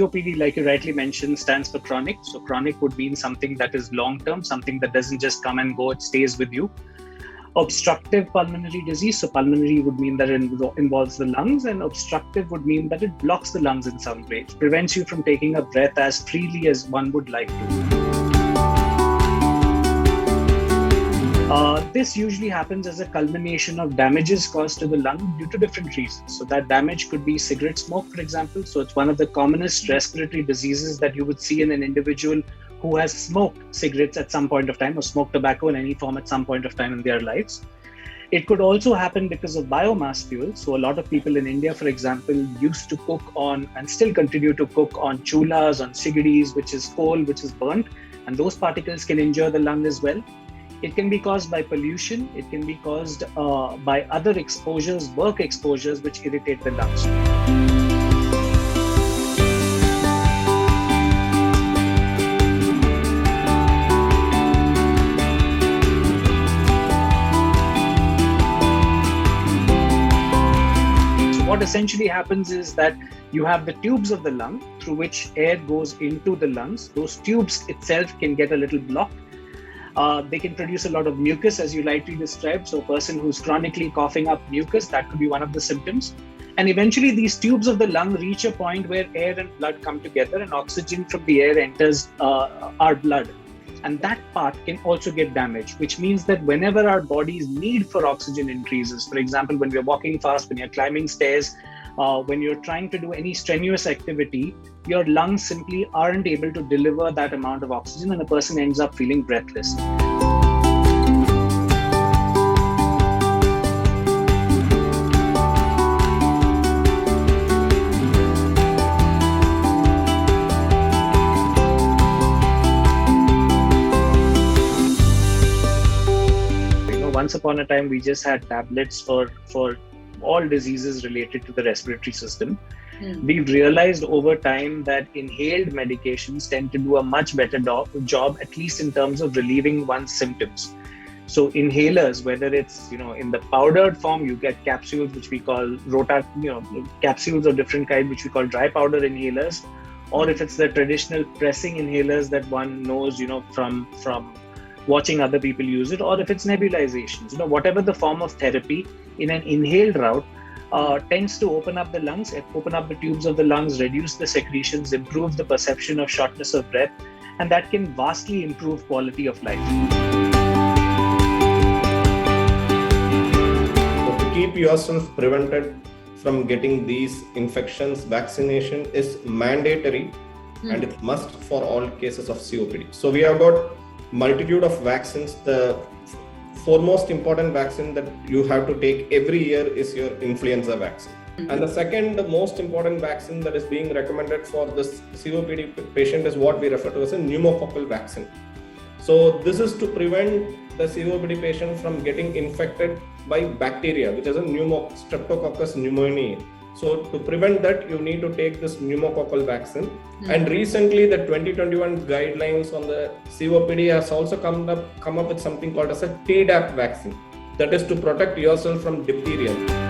COPD, like you rightly mentioned, stands for chronic. So chronic would mean something that is long-term, something that doesn't just come and go, it stays with you. Obstructive pulmonary disease. So pulmonary would mean that it involves the lungs, and obstructive would mean that it blocks the lungs in some way. It prevents you from taking a breath as freely as one would like to. This usually happens as a culmination of damages caused to the lung due to different reasons. So that damage could be cigarette smoke, for example. So it's one of the commonest respiratory diseases that you would see in an individual who has smoked cigarettes at some point of time, or smoked tobacco in any form at some point of time in their lives. It could also happen because of biomass fuel. So a lot of people in India, for example, used to cook on and still continue to cook on chulhas, on sigidis, which is coal, which is burnt, and those particles can injure the lung as well. It can be caused by pollution. It can be caused by other exposures, work exposures, which irritate the lungs. So what essentially happens is that you have the tubes of the lung through which air goes into the lungs. Those tubes itself can get a little blocked. They can produce a lot of mucus, as you rightly described. So a person who's chronically coughing up mucus, that could be one of the symptoms. And eventually these tubes of the lung reach a point where air and blood come together and oxygen from the air enters our blood. And that part can also get damaged, which means that whenever our body's need for oxygen increases, for example, when we're walking fast, when you're climbing stairs, when you're trying to do any strenuous activity, your lungs simply aren't able to deliver that amount of oxygen and the person ends up feeling breathless. Once upon a time, we just had tablets for all diseases related to the respiratory system. We've realized over time that inhaled medications tend to do a much better job, at least in terms of relieving one's symptoms. So inhalers, whether it's in the powdered form, you get capsules which we call capsules of different kind which we call dry powder inhalers, or if it's the traditional pressing inhalers that one knows from watching other people use it, or if it's nebulizations, whatever the form of therapy in an inhaled route tends to open up the lungs, open up the tubes of the lungs, reduce the secretions, improve the perception of shortness of breath, and that can vastly improve quality of life. So to keep yourself prevented from getting these infections, vaccination is mandatory and it's must for all cases of COPD. So we have got multitude of vaccines. The foremost important vaccine that you have to take every year is your influenza vaccine. And the second most important vaccine that is being recommended for this COPD patient is what we refer to as a pneumococcal vaccine. So this is to prevent the COPD patient from getting infected by bacteria, which is a Streptococcus pneumoniae. So to prevent that, you need to take this pneumococcal vaccine. And recently, the 2021 guidelines on the COPD has also come up with something called as a Tdap vaccine. That is to protect yourself from diphtheria.